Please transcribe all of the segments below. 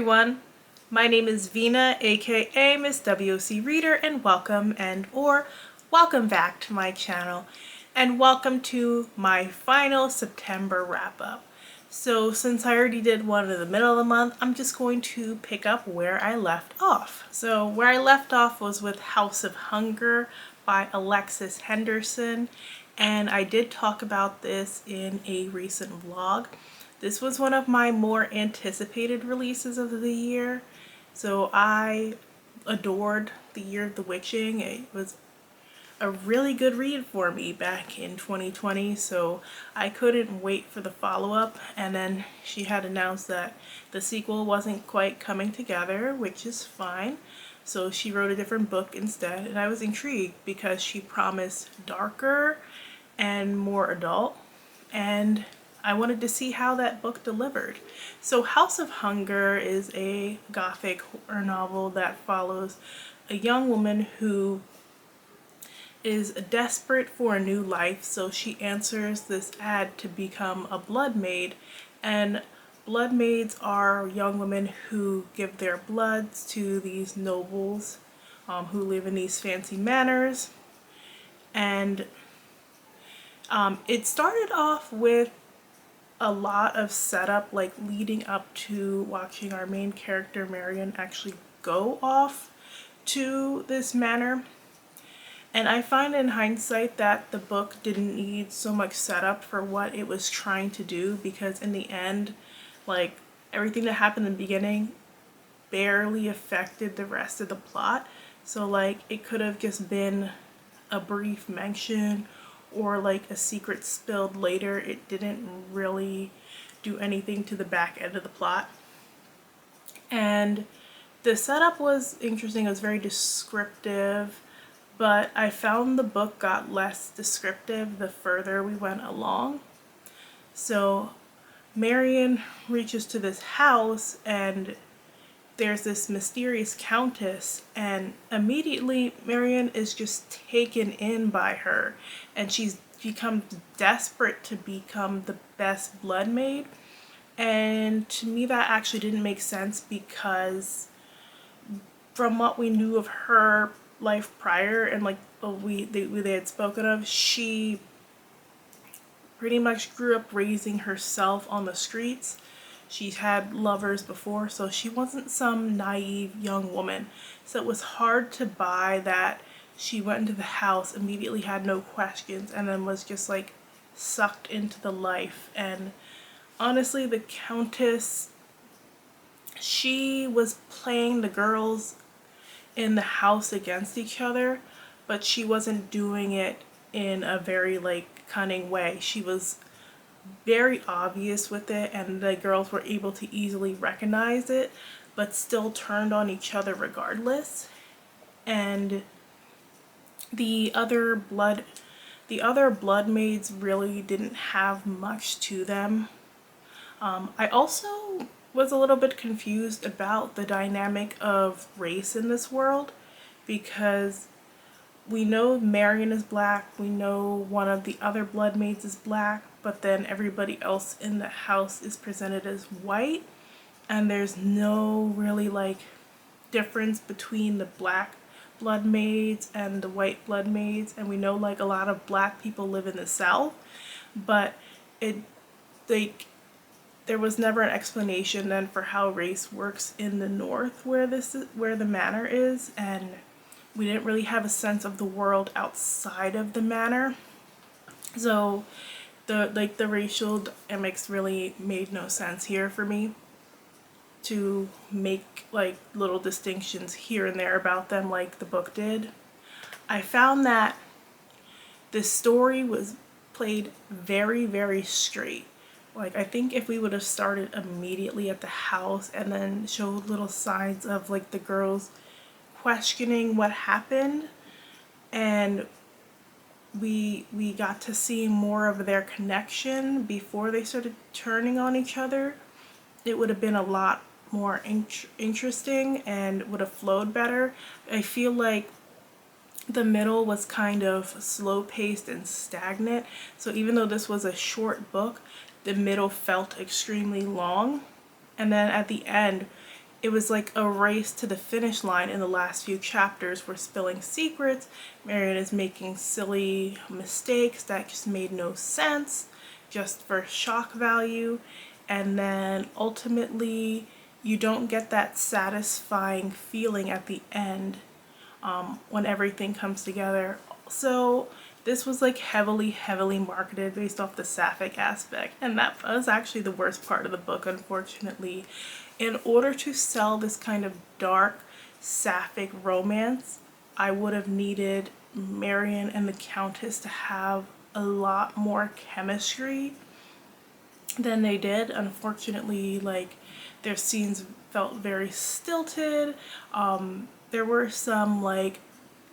everyone, my name is Vina, aka Miss WOC Reader, and welcome back to my channel, and welcome to my final September wrap-up. So since I already did one in the middle of the month, I'm just going to pick up where I left off. So where I left off was with House of Hunger by Alexis Henderson, and I did talk about this in a recent vlog. This was one of my more anticipated releases of the year, so I adored The Year of the Witching. It was a really good read for me back in 2020, so I couldn't wait for the follow-up. And then she had announced that the sequel wasn't quite coming together, which is fine, so she wrote a different book instead, and I was intrigued because she promised darker and more adult, and I wanted to see how that book delivered. So House of Hunger is a gothic horror novel that follows a young woman who is desperate for a new life, so she answers this ad to become a blood maid. And blood maids are young women who give their bloods to these nobles who live in these fancy manors. And it started off with a lot of setup, like leading up to watching our main character Marion actually go off to this manor. And I find in hindsight that the book didn't need so much setup for what it was trying to do, because in the end, like, everything that happened in the beginning barely affected the rest of the plot. So like, it could have just been a brief mention or like a secret spilled later. It didn't really do anything to the back end of the plot. And the setup was interesting. It was very descriptive, but I found the book got less descriptive the further we went along. So Marion reaches to this house, and there's this mysterious countess, and immediately Marion is just taken in by her, and she's become desperate to become the best blood maid. And to me that actually didn't make sense, because from what we knew of her life prior and like they had spoken of, she pretty much grew up raising herself on the streets. She's had lovers before, so she wasn't some naive young woman. So it was hard to buy that she went into the house, immediately had no questions, and then was just like sucked into the life. And honestly, the Countess, she was playing the girls in the house against each other, but she wasn't doing it in a very like cunning way. She was very obvious with it, and the girls were able to easily recognize it, but still turned on each other regardless. And the other blood maids really didn't have much to them. I also was a little bit confused about the dynamic of race in this world, because we know Marion is black, we know one of the other blood maids is black, but then everybody else in the house is presented as white, and there's no really like difference between the black blood maids and the white blood maids. And we know like a lot of black people live in the South, but there was never an explanation then for how race works in the North, where the manor is, and we didn't really have a sense of the world outside of the manor. So the racial dynamics really made no sense here for me to make like little distinctions here and there about them like the book did. I found that the story was played very, very straight. Like, I think if we would have started immediately at the house and then showed little signs of like the girls questioning what happened, and we got to see more of their connection before they started turning on each other, it would have been a lot more interesting and would have flowed better. I feel like the middle was kind of slow paced and stagnant, so even though this was a short book, the middle felt extremely long. And then at the end, it was like a race to the finish line in the last few chapters. We're spilling secrets. Marion is making silly mistakes that just made no sense, just for shock value. And then ultimately, you don't get that satisfying feeling at the end when everything comes together. So this was like heavily marketed based off the sapphic aspect, and that was actually the worst part of the book, unfortunately. In order to sell this kind of dark sapphic romance, I would have needed Marion and the Countess to have a lot more chemistry than they did. Unfortunately, like, their scenes felt very stilted. There were some like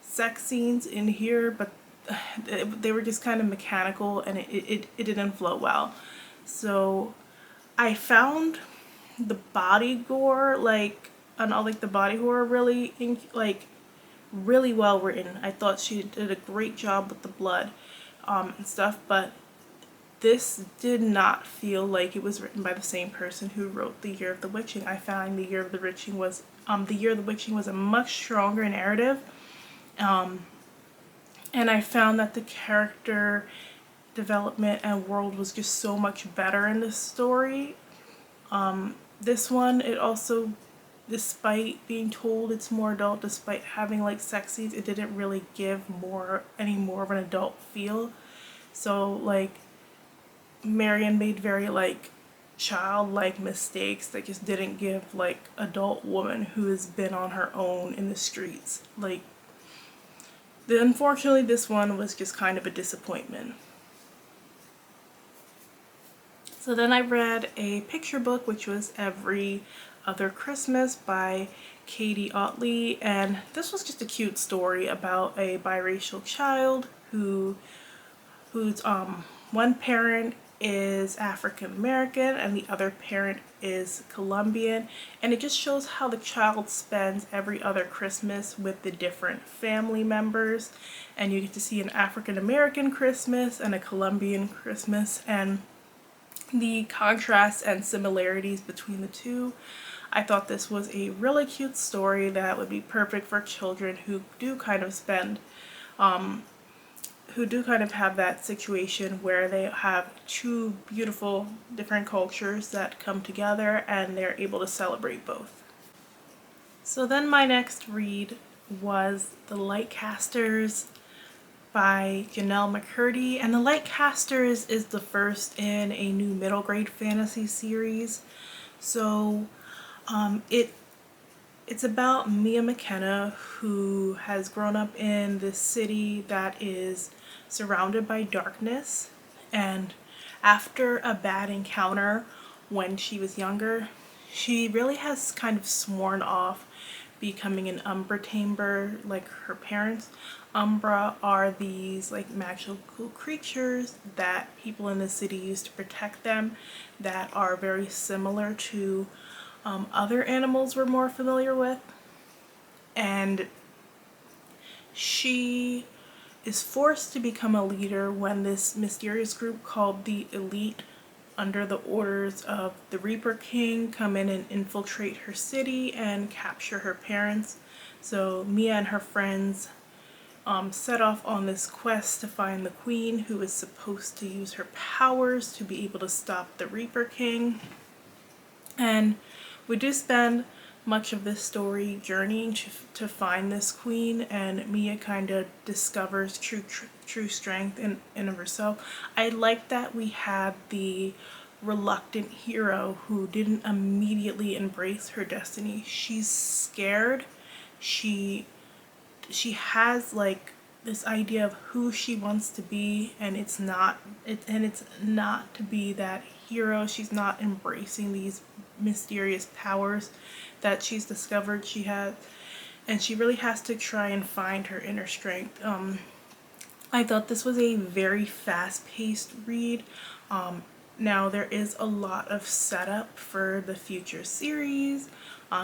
sex scenes in here, but they were just kind of mechanical, and it didn't flow well. So I found the body gore, like, and all like the body horror really really well written. I thought she did a great job with the blood and stuff, but this did not feel like it was written by the same person who wrote The Year of the Witching. I found The Year of the Witching was a much stronger narrative, and I found that the character development and world was just so much better in this story. This one, it also, despite being told it's more adult, despite having like sex scenes, it didn't really give any more of an adult feel. So like, Marion made very like childlike mistakes that just didn't give like adult woman who has been on her own in the streets. Like, unfortunately, this one was just kind of a disappointment. So then I read a picture book, which was Every Other Christmas by Katie Otley, and this was just a cute story about a biracial child whose one parent is African American and the other parent is Colombian, and it just shows how the child spends every other Christmas with the different family members, and you get to see an African American Christmas and a Colombian Christmas, and the contrasts and similarities between the two. I thought this was a really cute story that would be perfect for children who do kind of have that situation where they have two beautiful different cultures that come together and they're able to celebrate both. So then my next read was The Lightcasters by Janelle McCurdy, and The Lightcasters is the first in a new middle grade fantasy series. So it's about Mia McKenna, who has grown up in this city that is surrounded by darkness, and after a bad encounter when she was younger, she really has kind of sworn off becoming an Umbra tamer like her parents. Umbra are these like magical creatures that people in the city use to protect them, that are very similar to other animals we're more familiar with. And she is forced to become a leader when this mysterious group called the Elite, under the orders of the Reaper King, come in and infiltrate her city and capture her parents. So Mia and her friends set off on this quest to find the Queen, who is supposed to use her powers to be able to stop the Reaper King. And we do spend much of this story journeying to find this Queen, and Mia kind of discovers true strength in of herself. I like that we had the reluctant hero who didn't immediately embrace her destiny. She's scared. She has like this idea of who she wants to be, and it's not to be that hero. She's not embracing these mysterious powers that she's discovered she has, and she really has to try and find her inner strength. I thought this was a very fast-paced read. Now there is a lot of setup for the future series.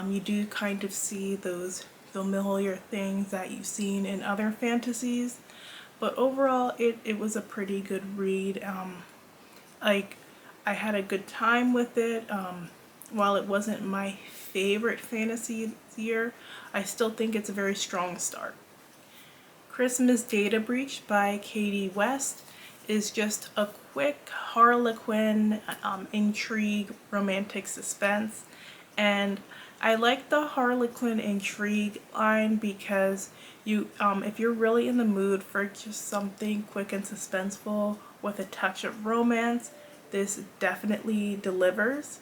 You do kind of see those familiar things that you've seen in other fantasies, but overall it was a pretty good read. Like, I had a good time with it. while it wasn't my favorite fantasy year, I still think it's a very strong start. Christmas Data Breach by Katie West is just a quick Harlequin intrigue, romantic suspense. And I like the Harlequin intrigue line because if you're really in the mood for just something quick and suspenseful with a touch of romance, this definitely delivers.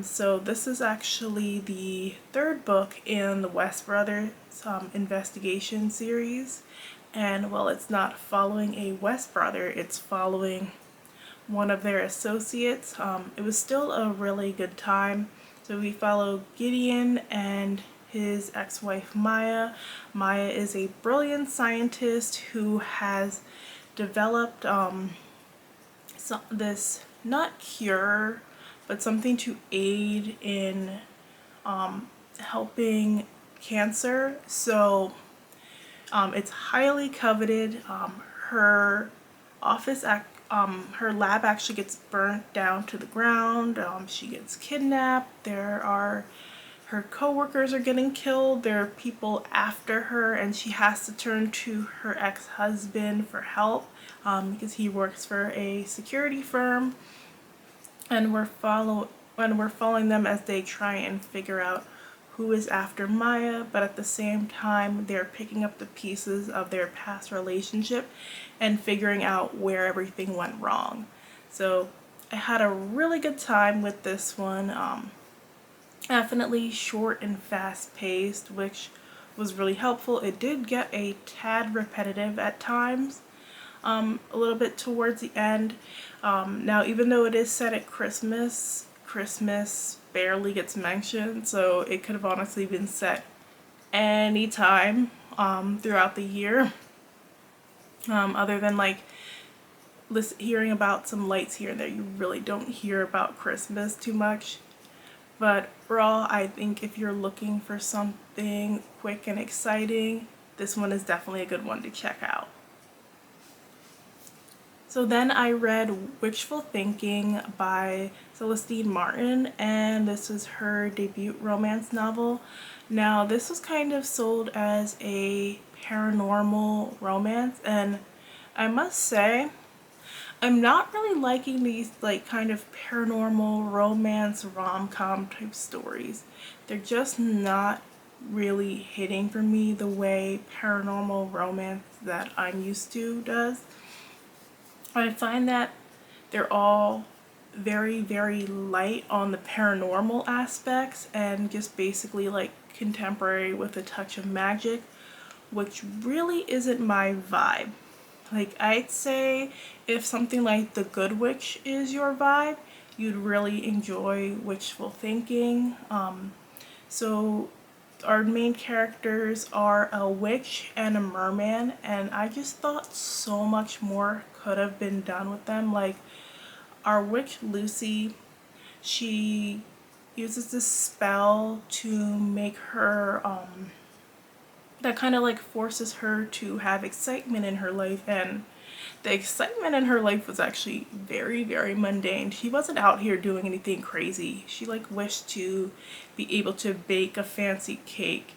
So this is actually the third book in the West Brothers investigation series. And while it's not following a West brother, it's following one of their associates. It was still a really good time. So we follow Gideon and his ex-wife Maya. Maya is a brilliant scientist who has developed this, not cure, but something to aid in helping cancer. So it's highly coveted. Her her lab actually gets burnt down to the ground. She gets kidnapped. Her co-workers are getting killed. There are people after her, and she has to turn to her ex-husband for help because he works for a security firm. And we're following them as they try and figure out who is after Maya, but at the same time they're picking up the pieces of their past relationship and figuring out where everything went wrong. So I had a really good time with this one. Definitely short and fast paced, which was really helpful. It did get a tad repetitive at times, a little bit towards the end. Now, even though it is set at Christmas, Christmas barely gets mentioned, so it could have honestly been set any time throughout the year, other than like hearing about some lights here and there. You really don't hear about Christmas too much. But overall, I think if you're looking for something quick and exciting, this one is definitely a good one to check out. So then I read Wishful Thinking by Celestine Martin, and this is her debut romance novel. Now, this was kind of sold as a paranormal romance, and I must say, I'm not really liking these like kind of paranormal romance rom-com type stories. They're just not really hitting for me the way paranormal romance that I'm used to does. I find that they're all very, very light on the paranormal aspects and just basically like contemporary with a touch of magic, which really isn't my vibe. Like, I'd say if something like The Good Witch is your vibe, you'd really enjoy Wishful Thinking. So our main characters are a witch and a merman, and I just thought so much more could have been done with them. Like, our witch Lucy, she uses this spell to make her that kind of like forces her to have excitement in her life, and the excitement in her life was actually very, very mundane. She wasn't out here doing anything crazy. She like wished to be able to bake a fancy cake,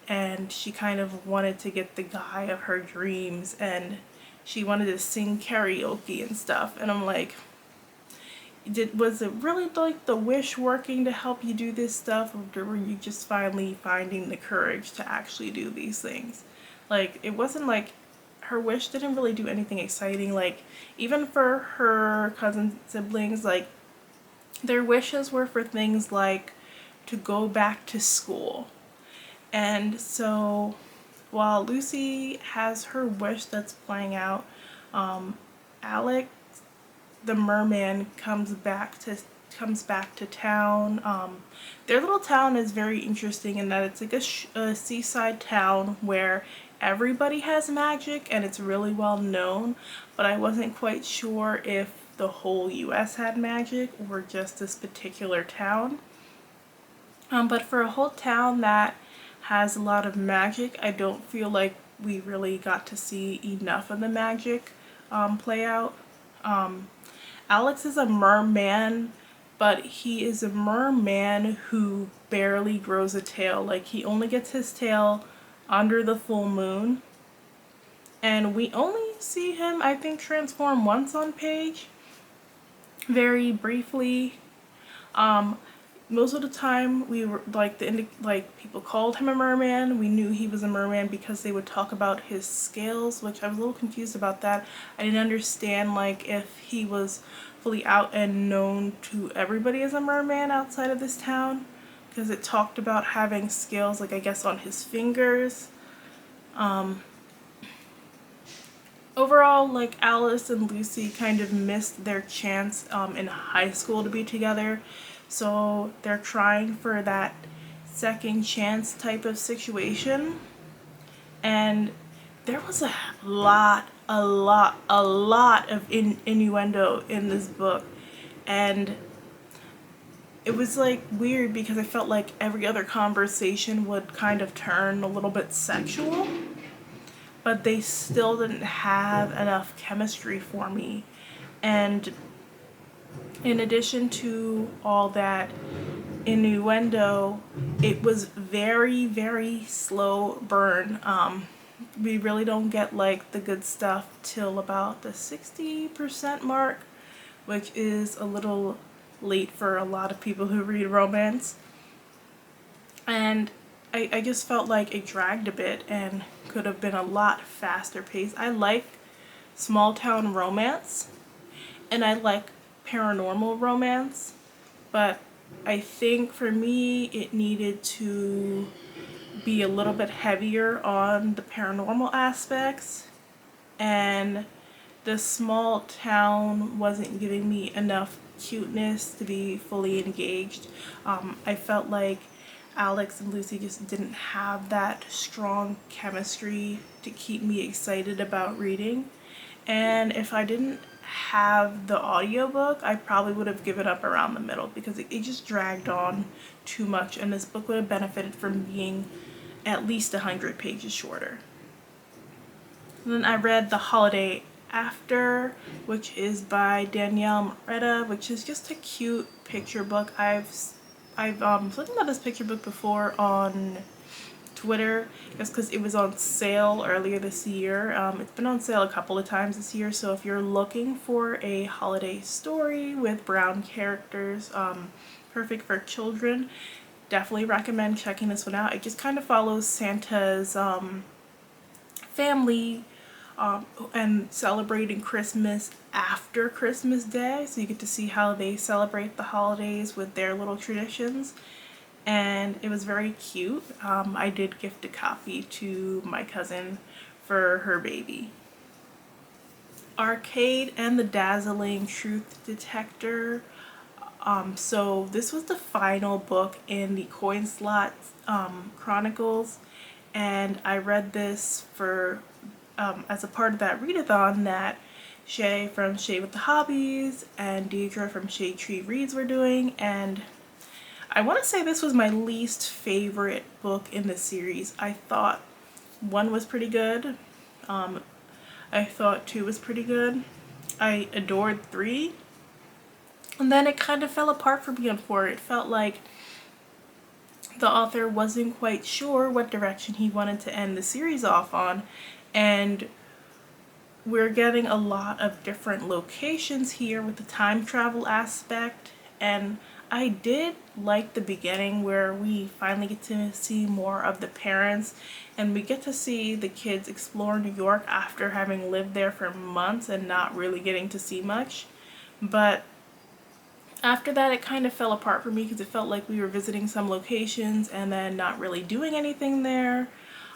and she kind of wanted to get the guy of her dreams, and she wanted to sing karaoke and stuff. And I'm like, was it really like the wish working to help you do this stuff, or were you just finally finding the courage to actually do these things? Like, it wasn't like her wish didn't really do anything exciting. Like, even for her cousin siblings, like, their wishes were for things like to go back to school. And so while Lucy has her wish that's playing out, Alex the merman comes back to town. Their little town is very interesting in that it's like a seaside town where everybody has magic and it's really well known, but I wasn't quite sure if the whole US had magic or just this particular town. But for a whole town that has a lot of magic, I don't feel like we really got to see enough of the magic play out. Alex is a merman but he is a merman who barely grows a tail. Like, he only gets his tail under the full moon, and we only see him, I think, transform once on page, very briefly. Most of the time we were like people called him a merman. We knew he was a merman because they would talk about his scales, which I was a little confused about that. I didn't understand like if he was fully out and known to everybody as a merman outside of this town, because it talked about having scales, like I guess on his fingers. Overall, like, Alice and Lucy kind of missed their chance in high school to be together, so they're trying for that second chance type of situation. And there was a lot of innuendo in this book, and it was like weird because I felt like every other conversation would kind of turn a little bit sexual, but they still didn't have enough chemistry for me. And in addition to all that innuendo, it was very slow burn. We really don't get like the good stuff till about the 60% mark, which is a little late for a lot of people who read romance. And I just felt like it dragged a bit and could have been a lot faster paced. I like small town romance and I like paranormal romance, but I think for me it needed to be a little bit heavier on the paranormal aspects, and the small town wasn't giving me enough cuteness to be fully engaged. I felt like Alex and Lucy just didn't have that strong chemistry to keep me excited about reading. And if I didn't have the audiobook, I probably would have given up around the middle because it just dragged on too much, and this book would have benefited from being at least 100 pages shorter. And then I read The Holiday After, which is by Danielle Moretta, which is just a cute picture book. I've looking at this picture book before on Twitter just because it was on sale earlier this year. It's been on sale a couple of times this year, so if you're looking for a holiday story with brown characters, perfect for children, definitely recommend checking this one out. It just kind of follows Santa's family and celebrating Christmas after Christmas Day, so you get to see how they celebrate the holidays with their little traditions, and it was very cute. I did gift a copy to my cousin for her baby. Arcade and the Dazzling Truth Detector. So this was the final book in the Coin Slot Chronicles, and I read this for as a part of that readathon that Shay from Shay with the Hobbies and Deidre from Shade Tree Reads were doing, and I want to say this was my least favorite book in the series. I thought 1 was pretty good. I thought 2 was pretty good. I adored 3. And then it kind of fell apart for me on 4. It felt like the author wasn't quite sure what direction he wanted to end the series off on, and we're getting a lot of different locations here with the time travel aspect. And I did like the beginning where we finally get to see more of the parents and we get to see the kids explore New York after having lived there for months and not really getting to see much. But after that it kind of fell apart for me because it felt like we were visiting some locations and then not really doing anything there.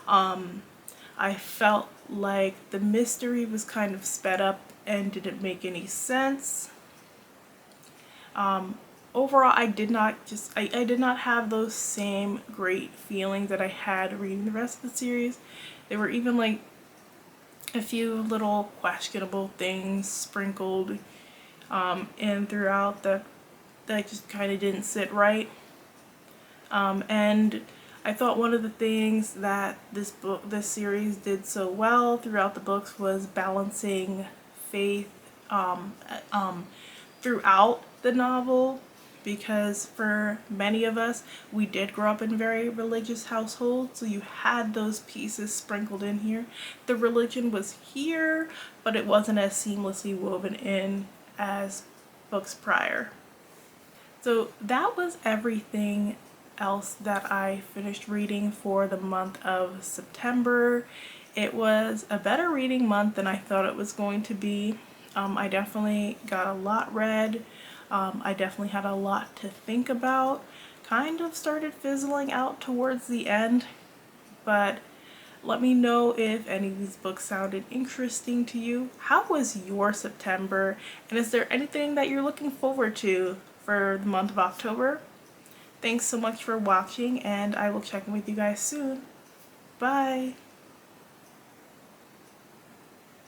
I felt like the mystery was kind of sped up and didn't make any sense. Overall, I did not have those same great feelings that I had reading the rest of the series. There were even like a few little questionable things sprinkled in throughout that just kind of didn't sit right. And I thought one of the things that this series did so well throughout the books was balancing faith throughout the novel because for many of us, we did grow up in very religious households, so you had those pieces sprinkled in here. The religion was here, but it wasn't as seamlessly woven in as books prior. So that was everything else that I finished reading for the month of September. It was a better reading month than I thought it was going to be. I definitely got a lot read. I definitely had a lot to think about. Kind of started fizzling out towards the end, but let me know if any of these books sounded interesting to you. How was your September? And is there anything that you're looking forward to for the month of October? Thanks so much for watching, and I will check in with you guys soon. Bye!